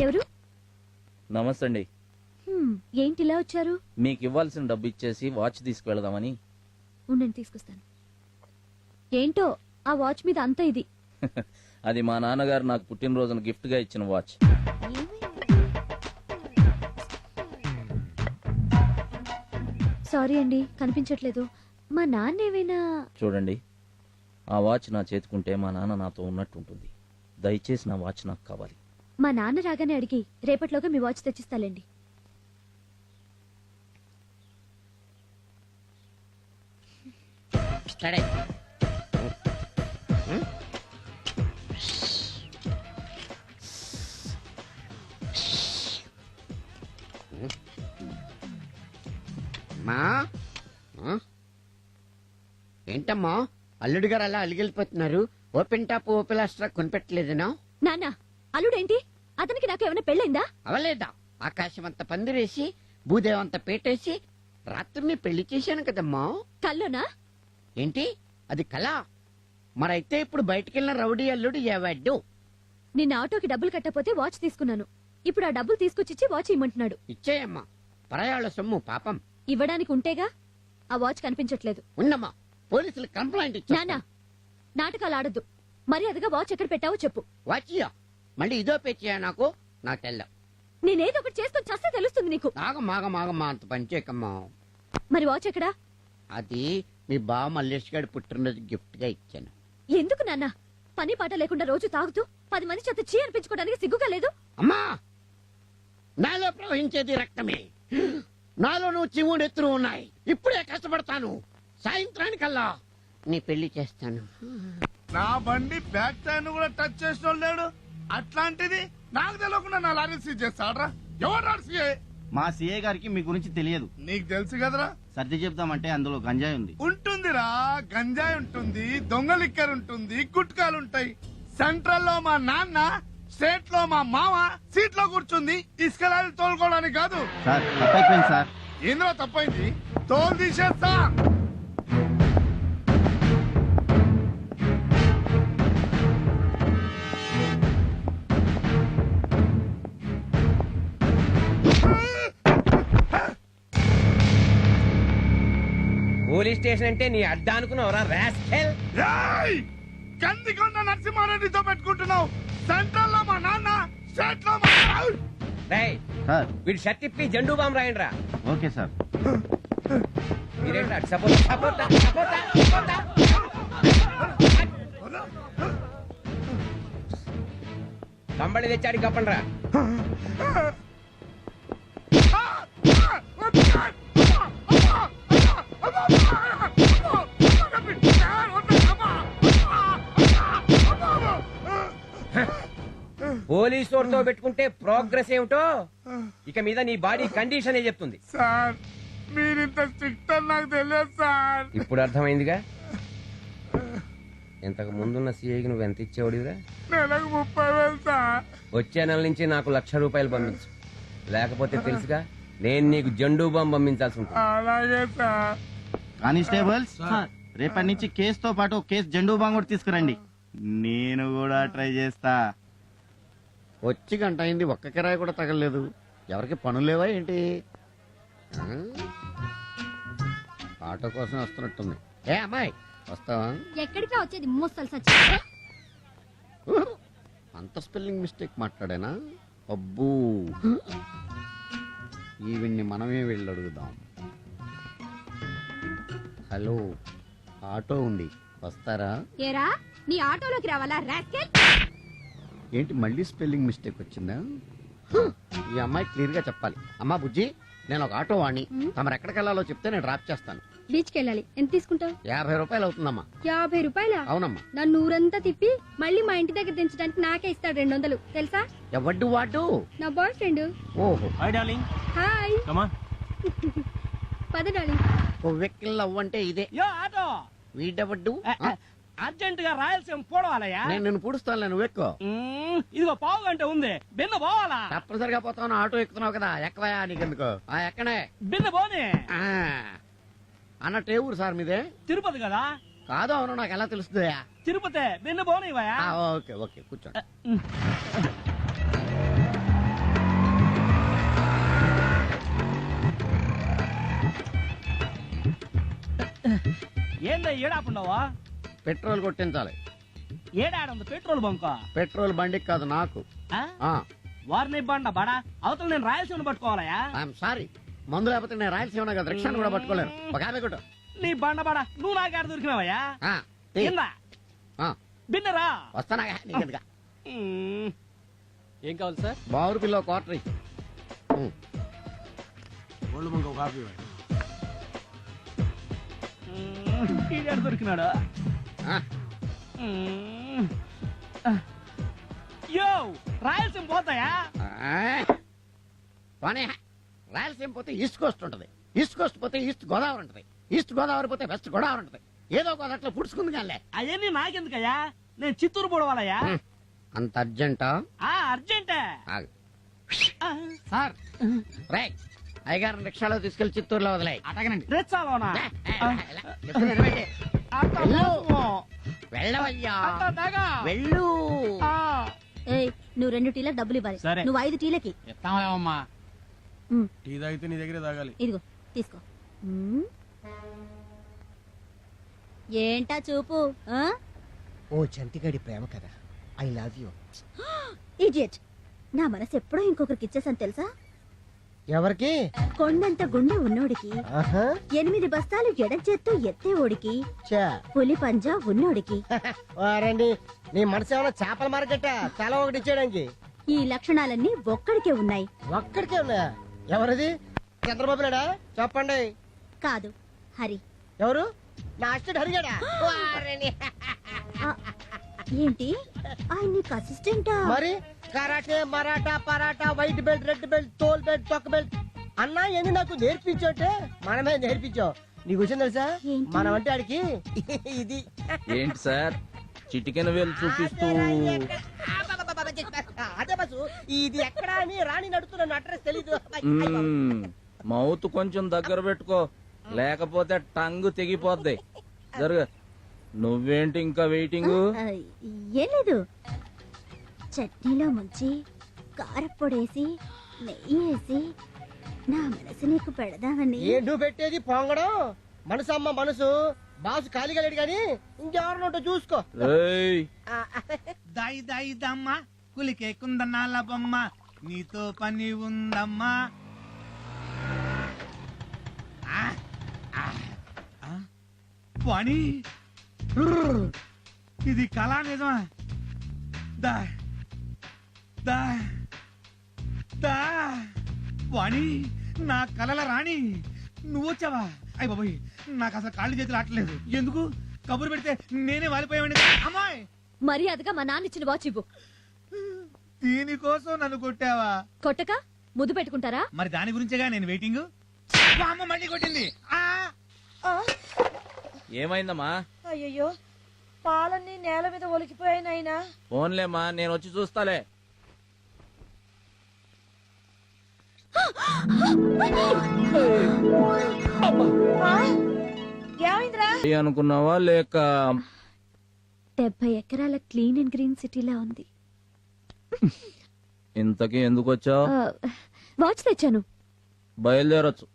ఎవరు? నమస్తే అండి. ఏంటి ఇలా వచ్చారు? మీకు ఇవ్వాల్సిన డబ్బు ఇచ్చేసి వాచ్ తీసుకువెళదామని. ఉండండి, తీసుకొస్తాను. ఏంటో ఆ వాచ్ మీద అంత ఇది. అది మా నాన్నగారు నాకు పుట్టినరోజున గిఫ్ట్ గా ఇచ్చిన వాచ్. సారీ అండి, కనిపించట్లేదు. మా నాన్న ఏమైనా? చూడండి, ఆ వాచ్ నా చేతుకుంటే మా నాన్న నాతో ఉన్నట్టు ఉంటుంది. దయచేసి నా వాచ్ నాకు కావాలి. మా నాన్న రాగానే అడిగి రేపటిలోగా మీ వాచ్ తెచ్చిస్తాలేండి. ఏంటమ్మా అల్లుడు గారు అలా అలిగిలిపోతున్నారు? ఓపెన్ టాప్ ఓపెన్ లాస్ట్రా కొనిపెట్టలేదనా? నాన్న, అల్లుడేంటి? అతనికి నాకు ఏమైనా పెళ్ళైందా? అవలేదా? ఆకాశం అంత పందిరేసి భూదేవంత పేటేసి రాత్రిని పెళ్లి చేశాను కదమ్మా. కల్లోనా? ఏంటి అది కళ? మరైతే ఇప్పుడు బయటికెళ్ళిన రౌడీ అల్లుడు ఏవాడు? నిన్న ఆటోకి డబ్బులు కట్టపోతే వాచ్ తీసుకున్నాను. ఇప్పుడు ఆ డబ్బులు తీసుకొచ్చి వాచ్ ఇమ్మంటున్నాడు. ఇచ్చేయమ్మా, పరాయాళ్ళ సొమ్ము పాపం. ఇవ్వడానికి ఉంటేగా. ఆ వాచ్ కనిపించట్లేదు. ఉన్నమ్మా, పోలీసులు కంప్లైంట్ ఇచ్చా. నాన్న, నాటకాలు ఆడద్దు. మర్యాదగా వాచ్ ఎక్కడ పెట్టావో చెప్పు. వాచియా మళ్ళీ ఇదో పేచియా? నాకు తెల్ల. నేనేదో ఒకటి చేసుకుని చస్తే తెలుస్తుంది నీకు. మాగమాగమాగమ్మా, అంత పనిచేయకమ్మా. మరి వాచ్ ఎక్కడా? అది మీ బావ మల్లేష్ గారి పుట్టినరోజు గిఫ్ట్ గా ఇచ్చాను. ఎందుకు నాన్న? పని పాట లేకుండా రోజు తాగుతూ 10 మంది చేత చీ అనిపించుకోవడానికి సిగ్గుగా లేదు? అమ్మా, నాలో ప్రవహించేది రక్తమే. నాలో నువ్వు చివుడు ఎత్తులు ఉన్నాయి. ఇప్పుడే కష్టపడతాను. సాయంత్రానికల్లా నీ పెళ్లి చేస్తాను. నా బండి బ్యాక్ టైర్ కూడా టచ్ చేసిన లేడు. అట్లాంటిది నాకు తెలియకుండా నా లారీ సీజ్ చేస్తాడ్రా. ఎవరు సీఏ? మా సీఏ గారికి మీ గురించి తెలియదు. నీకు తెలుసు కదరా. సర్ది చెప్తామంటే అందులో గంజాయి ఉంది. ఉంటుందిరా, గంజాయి ఉంటుంది, దొంగ లిక్కర్ ఉంటుంది, గుట్కాలుంటాయి. సెంట్రల్ లో మా నాన్న, స్టేట్ లో మా మామ సీట్ లో కూర్చుంది ఇసుకలాలి తోలుకోవడానికి కాదు. సార్ తప్పైపోయింది సార్. ఏంద్రా తప్పైంది? తోలు తీసేస్తా. పోలీస్ స్టేషన్ అంటే నీ అడ్డా అనుకున్నావురా రాస్కెల్? కందికొండ నరసింహారెడ్డితో పెట్టుకుంటున్నావు. సెంట్రల్ లో మా నాన్న, స్టేట్ లో మా రేయ్, సార్ వీడి షర్ట్ ఇప్పి జెండూ బాంబు రాయండి రా. Okay sir. మీరేంట్రా సపోర్ట్ సపోర్ట్ సపోర్ట్ సపోర్ట్ కంబళి తెచ్చాడు కప్పండి రా. పోలీసు వాడితో పెట్టుకుంటే ప్రోగ్రెస్ ఏమిటో ఇక మీద నీ బాడీ కండిషన్ చెప్తుంది. సార్ మీరింత స్ట్రిక్ట్ అని నాకు తెలియదు సార్. ఇప్పుడు అర్థమైందిగా. ఇంతకు ముందున్న సీఐకి నువ్వు ఎంత ఇచ్చేవాడివిరా? నెలకు 30,000 సార్. వచ్చే నెల నుంచి నాకు ₹1,00,000 పంపించు. లేకపోతే తెలుసుగా, నేను నీకు జెండూ బాంబు పంపించాల్సి ఉంటుంది. అలాగే సార్. కానిస్టేబుల్స్, రేపటి నుంచి కేసుతో పాటు కేసు జెండూ బాంగ్ కూడా తీసుకురండి. నేను కూడా ట్రై చేస్తా. వచ్చి గంట అయింది, ఒక్క కిరాయి కూడా తగలలేదు. ఎవరికి పనులు లేవా ఏంటి? ఆటో కోసం వస్తున్నట్టుంది. ఏ అమ్మాయి, వస్తావా? ఎక్కడికి వచ్చేది? మోస్తలు అంత స్పెల్లింగ్ మిస్టేక్ మాట్లాడానా? అబ్బూ, ఈవిడ్ని మనమే వెళ్ళి అడుగుదాం. హలో, ఆటో ఉంది, వస్తారా? ఏరా, నీ ఆటోలోకి రావాలా రాస్కెల్? ఏంటి మళ్ళీ స్పెల్లింగ్ మిస్టేక్ వచ్చిందా? ఈ అమ్మాయి క్లియర్ గా చెప్పాలి. అమ్మా బుజ్జి, నేను ఒక ఆటో వాణ్ణి. తమరు ఎక్కడికి వెళ్ళాలో చెప్తే నేను డ్రాప్ చేస్తాను. బీచ్కి వెళ్ళాలి. ఎంత తీసుకుంటావు? 50 రూపాయలు అవుతుందమ్మా. 50 రూపాయల? అవునమ్మా. నన్ను ఊరంతా తిప్పి మళ్ళీ మా ఇంటి దగ్గర దించడానికి నాకే ఇస్తాడు 200, తెలుసా? ఎవడ్డు వాడు? నా బాయ్ ఫ్రెండ్. ఓహో, hi darling. Hi. Come on. పద డార్లింగ్. ఓ వెక్కిల్ అవ్వంటే ఇదే. యో ఆటో, వీడెవడ్డు? అర్జెంట్ గా రాయలసీమ పోవాలయ్యా. నేను నిన్ను పూడుస్తాను, నువ్వు ఎక్కువ. ఇదిగో పావు గంట ఉంది, బిన్న పోవాలా? తప్పనిసరిగా పోతావు, ఆటో ఎక్కుతున్నావు కదా, ఎక్కవయా నీకెందుకు? ఎక్కనే బిన్న పోనీ. అన్నట్టు ఏ ఊరు సార్ మీదే? తిరుపతి కదా? కాదు, అవును, నాకు ఎలా తెలుస్తుంది? తిరుపతి, బిన్న పోనీవయ్యా. ఓకే ఓకే, కూర్చోండి. ఏందా ఏడాపుండవా? పెట్రోల్ కొట్టించాలి. ఏడాడుంది పెట్రోల్ బంక్? పెట్రోల్ బండికి కాదు, నాకు. వారిని బండ బడా అవతల నేను రాయలసీమను పట్టుకోవాలయా? ఐఎమ్ సారీ, మందు లేకపోతే నేను రాయలసీమ కదా, రిక్షాను కూడా పట్టుకోలేను. ఒక యాభై కొట్టు. నీ బండ బడా నువ్వు నాకాడ దొరికినావయ్యా? ఏందా బిన్నరా? వస్తానా నీకెందుగా? ఏం కావాలి సార్? బావురు పిల్ల క్వార్టర్. ఈడాడు దొరికినాడా? యో రాయలసీమ పోతాయా? పోనీ, రాయలసీమ పోతే ఈస్ట్ కోస్ట్ ఉంటది, ఈస్ట్ కోస్ట్ పోతే ఈస్ట్ గోదావరి ఉంటది, ఈస్ట్ గోదావరి పోతే వెస్ట్ గోదావరి ఉంటది. ఏదో గోదావరిలో పుడుచుకుంది కానీ. అవన్నీ నాకెందుకయ్యా? నేను చిత్తూరు పోవాలయ్యా. అంత అర్జెంటా? అర్జెంటే సార్. రే, అయ్యగారు రిక్షాలో తీసుకెళ్లి చిత్తూరులో వదిలే. అటగనండి. రెచ్చాలోనా? వెళ్ళవయ్యా, వెళ్ళు. ఏయ్, నువ్వు 2 టీలకు డబ్బులు ఇవ్వాలి. సరే. నువ్వు 5 టీలకి. ఎత్తామలేమమ్మా. ఉమ్, టీ తాగితే నీ దగ్గరే తాగాలి. ఇదిగో తీసుకో. ఉమ్. ఏంటా చూపు? ఓ చంటిగాడి ప్రేమ కదా, ఐ లవ్ యూ. ఇడియట్, నా మనసు ఎప్పుడో ఇంకొకరికి ఇచ్చేసాను తెలుసా? ఎవరికి? కొండంత గుండె ఉన్నోడికి, ఆహా. 8 బస్తాలు ఎడం చేత్తో ఎత్తేవోడికి, చా. పులి పంజా ఉన్నోడికి. వారండి, నీ మనసు ఏమైనా చేపల మార్కెట్ తల ఒకటి ఇచ్చేయడానికి? ఈ లక్షణాలన్నీ ఒక్కడికే ఉన్నాయి. ఒక్కడికే ఉన్నాయా? ఎవరిది? చంద్రబాబు నాయుడా? చెప్పండి. కాదు, హరి. ఎవరు? నా అసిస్టెంట్ హరిగాడా? వారిని. ఆ, ఏంటి ఆయన నీకు అసిస్టెంటా? మరి karate, Maratha, paratha, white belt, red belt, తోల్ బెల్ట్, తొక్క బెల్ట్ అన్నా ఏంది నాకు నేర్పించంటే మనమే నేర్పించావు. నీకు వచ్చింది తెలుసా? ఏంటి? మనం అంటే ఆడికి ఇది. ఏంటి సార్ చిటికెన వేలు చూపిస్తూ? అదే బస్సు, ఇది ఎక్కడ అని రాణి నడుతూ నన్ను అడ్రస్ తెలీదు. మౌత్ కొంచెం దగ్గర పెట్టుకో, లేకపోతే టంగు తెగిపోద్ది. జరుగు. నువ్వేంటి ఇంకా వెయిటింగ్? ఆ, ఏం లేదు, చట్నీలో ముంచి కారప్పొడేసి నెయ్యి వేసి నా మనసు నీకు పెడదామని. ఏంటూ పెట్టేది పొంగడం? మనసు అమ్మ మనసు, బాసు ఖాళీగా లేడు గాని ఇంకెవరినోటో చూసుకో. ఏయ్, దాయి దాయి దమ్మ కులికే కుందనాల బొమ్మ, నీతో పని ఉందమ్మా. పని ఇది కళా నిజమా? దా దా దా వాణి, నా కలల రాణి నువ్వు వచ్చావా? అయ్య బాబోయ్, నాకు అసలు కాళ్ళు చేతులు ఆటలేదు. ఎందుకు కబురు పెడితే నేనే వాలిపోయావండి. అమ్మాయి, మర్యాదగా మా నాన్న ఇచ్చిన వాచ్ ఇవ్వు. దీనికోసం నన్ను కొట్టావా? కొట్టక ముద్దు పెట్టుకుంటారా? మరి దాని గురించేగా నేను వెయిటింగ్. మా అమ్మ మళ్ళీ కొట్టింది. ఏమైందమ్మా? అయ్యయ్యో, పాలన్నీ నేల మీద ఒలికిపోయాయి నాయనా. ఫోన్లేమ్మా, నేను వచ్చి చూస్తాలే. ఏమైందిరా? అనుకున్నావా లేక? 70 ఎకరాల క్లీన్ అండ్ గ్రీన్ సిటీలా ఉంది. ఇంతకీ ఎందుకు వచ్చావు? వాచ్ తెచ్చాను. బయలుదేరొచ్చు.